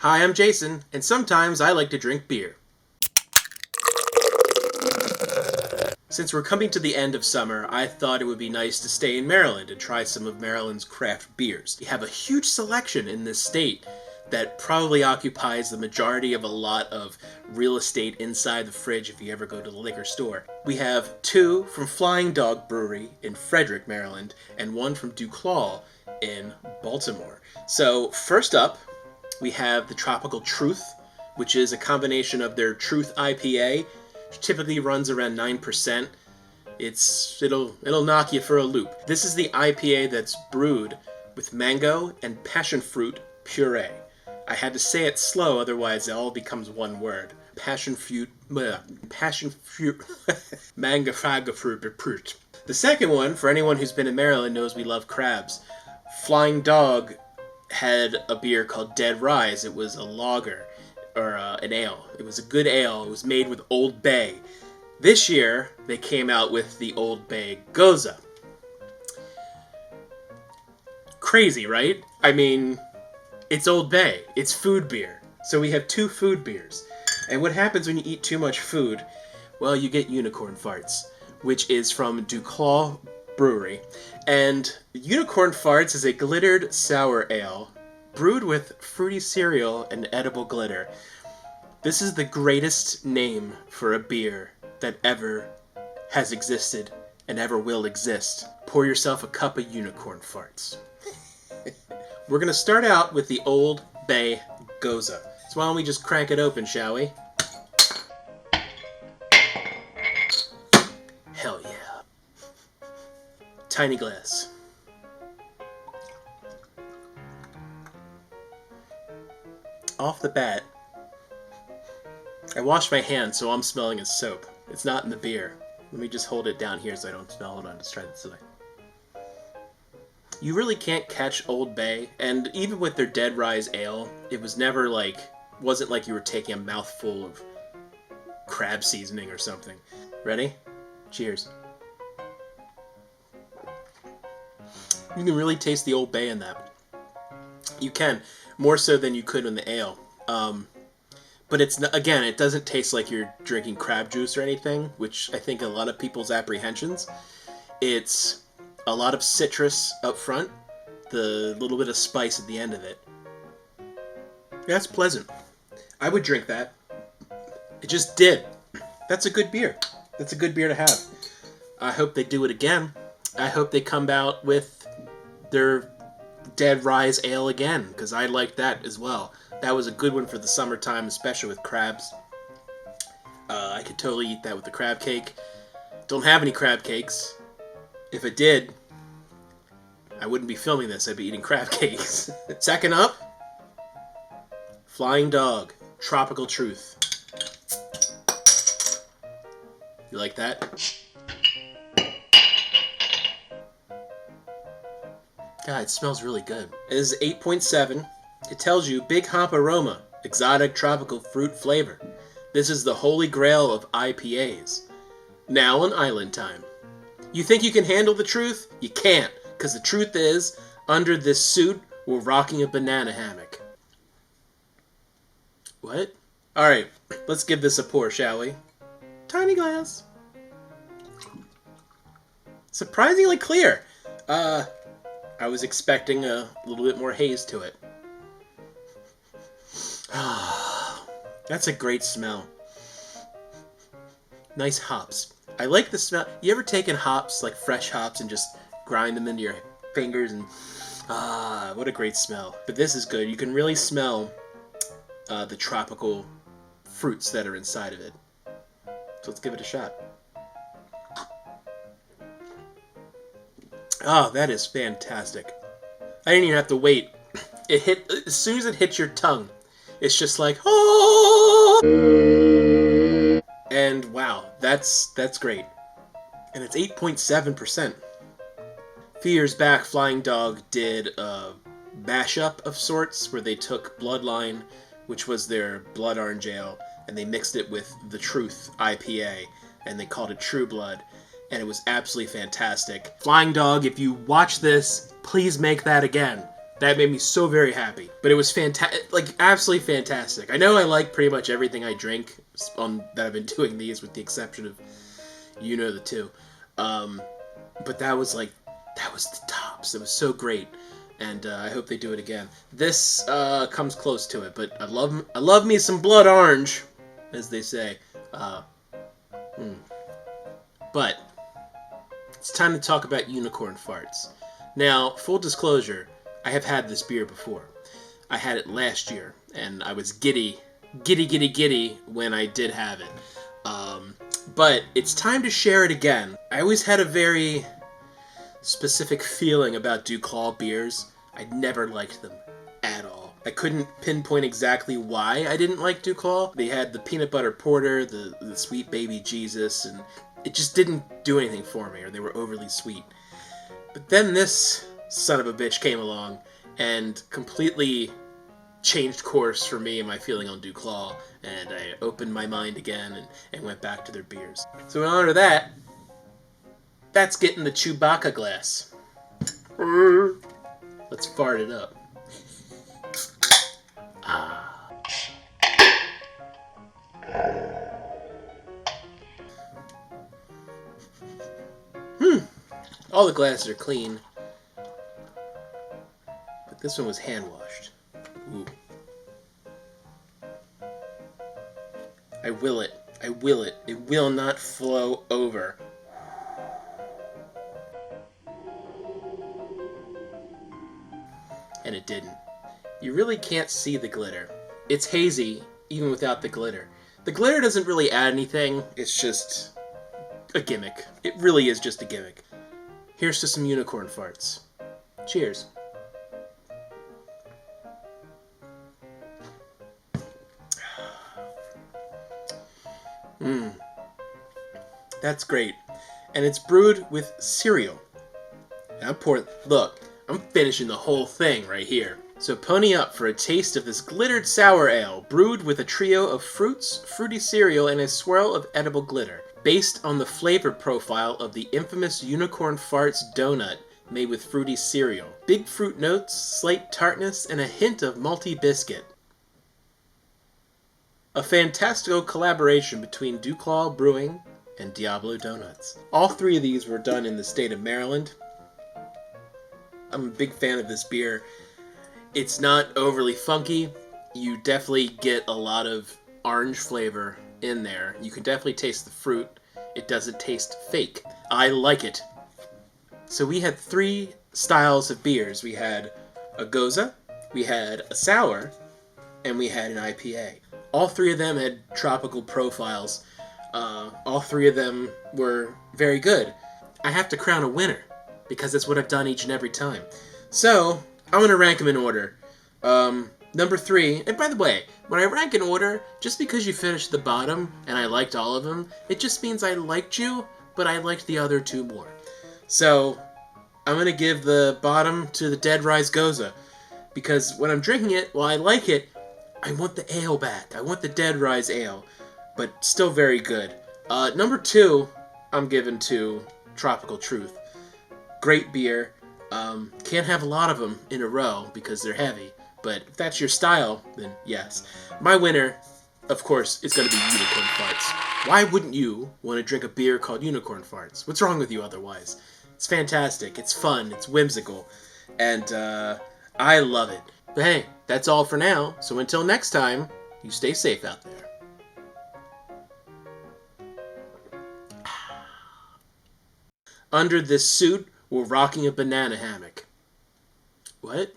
Hi, I'm Jason, and sometimes I like to drink beer. Since we're coming to the end of summer, I thought it would be nice to stay in Maryland and try some of Maryland's craft beers. We have a huge selection in this state that probably occupies the majority of a lot of real estate inside the fridge if you ever go to the liquor store. We have two from Flying Dog Brewery in Frederick, Maryland, and one from DuClaw in Baltimore. So first up, we have the Tropical Truth, which is a combination of their Truth IPA, which typically runs around 9%. It'll knock you for a loop. This is the IPA that's brewed with mango and passion fruit puree. I had to say it slow, otherwise it all becomes one word. Passion fruit, mango fruit. The second one, for anyone who's been in Maryland knows we love crabs. Flying Dog had a beer called Dead Rise. It was a lager, or an ale. It was a good ale. It was made with Old Bay. This year, they came out with the Old Bay Gose. Crazy, right? I mean, it's Old Bay. It's food beer. So we have two food beers. And what happens when you eat too much food? Well, you get unicorn farts, which is from DuClaw Brewery. And Unicorn Farts is a glittered sour ale brewed with fruity cereal and edible glitter. This is the greatest name for a beer that ever has existed and ever will exist. Pour yourself a cup of Unicorn Farts. We're going to start out with the Old Bay Gose. So why don't we just crank it open, shall we? Hell yeah. Tiny glass. Off the bat, I washed my hands, so I'm smelling of soap. It's not in the beer. Let me just hold it down here so I don't smell. Hold on, let's try this way. You really can't catch Old Bay, and even with their Dead Rise Ale, it was never wasn't like you were taking a mouthful of crab seasoning or something. Ready? Cheers. You can really taste the Old Bay in that. You can, more so than you could in the ale. But it's, again, it doesn't taste like you're drinking crab juice or anything, which I think a lot of people's apprehensions. It's a lot of citrus up front, the little bit of spice at the end of it. That's pleasant. I would drink that. It just did. That's a good beer. That's a good beer to have. I hope they do it again. I hope they come out with their Dead Rise Ale again, because I like that as well. That was a good one for the summertime, especially with crabs. I could totally eat that with the crab cake. Don't have any crab cakes. If it did, I wouldn't be filming this. I'd be eating crab cakes. Second up, Flying Dog, Tropical Truth. You like that? God, it smells really good. It is 8.7. It tells you big hop aroma, exotic tropical fruit flavor. This is the holy grail of IPAs. Now on Island Time. You think you can handle the truth? You can't, because the truth is, under this suit, we're rocking a banana hammock. What? Alright, let's give this a pour, shall we? Tiny glass. Surprisingly clear. I was expecting a little bit more haze to it. That's a great smell. Nice hops. I like the smell. You ever taken hops, like fresh hops, and just grind them into your fingers and what a great smell. But this is good. You can really smell the tropical fruits that are inside of it. So let's give it a shot. Oh, that is fantastic. I didn't even have to wait. It hit as soon as it hits your tongue. It's just like, oh! And wow, that's great. And it's 8.7%. A few years back, Flying Dog did a mashup of sorts where they took Bloodline, which was their blood orange ale, and they mixed it with the Truth IPA, and they called it True Blood, and it was absolutely fantastic. Flying Dog, if you watch this, please make that again. That made me so very happy. But it was fantastic, like absolutely fantastic. I know I like pretty much everything I drink that I've been doing these, with the exception of the two. But that was the tops. It was so great, and I hope they do it again. This comes close to it, but I love me some blood orange, as they say. But it's time to talk about unicorn farts. Now, full disclosure, I have had this beer before. I had it last year, and I was giddy when I did have it. But it's time to share it again. I always had a very specific feeling about DuClaw beers. I never liked them at all. I couldn't pinpoint exactly why I didn't like DuClaw. They had the peanut butter porter, the sweet baby Jesus, and it just didn't do anything for me, or they were overly sweet. But then this son of a bitch came along and completely changed course for me and my feeling on DuClaw, and I opened my mind again and went back to their beers. So in honor of that, that's getting the Chewbacca glass. Let's fart it up. All the glasses are clean, but this one was hand washed. Ooh. I will it. It will not flow over. And it didn't. You really can't see the glitter. It's hazy, even without the glitter. The glitter doesn't really add anything. It's just a gimmick. It really is just a gimmick. Here's to some unicorn farts. Cheers. That's great. And it's brewed with cereal. Now look, I'm finishing the whole thing right here. So pony up for a taste of this glittered sour ale, brewed with a trio of fruits, fruity cereal, and a swirl of edible glitter. Based on the flavor profile of the infamous Unicorn Farts donut made with fruity cereal. Big fruit notes, slight tartness, and a hint of malty biscuit. A fantastical collaboration between DuClaw Brewing and Diablo Donuts. All three of these were done in the state of Maryland. I'm a big fan of this beer. It's not overly funky. You definitely get a lot of orange flavor in there. You can definitely taste the fruit. It doesn't taste fake. I like it. So we had 3 styles of beers. We had a Gose, we had a sour, and we had an IPA. All 3 of them had tropical profiles. All 3 of them were very good. I have to crown a winner, because that's what I've done each and every time. So, I'm going to rank them in order. Number 3, and by the way, when I rank in order, just because you finished the bottom and I liked all of them, it just means I liked you, but I liked the other 2 more. So, I'm going to give the bottom to the Dead Rise Gose, because when I'm drinking it, while I like it, I want the ale back. I want the Dead Rise ale, but still very good. Number 2, I'm giving to Tropical Truth. Great beer. Can't have a lot of them in a row because they're heavy. But if that's your style, then yes. My winner, of course, is going to be Unicorn Farts. Why wouldn't you want to drink a beer called Unicorn Farts? What's wrong with you otherwise? It's fantastic. It's fun. It's whimsical. And I love it. But hey, that's all for now. So until next time, you stay safe out there. Under this suit, we're rocking a banana hammock. What?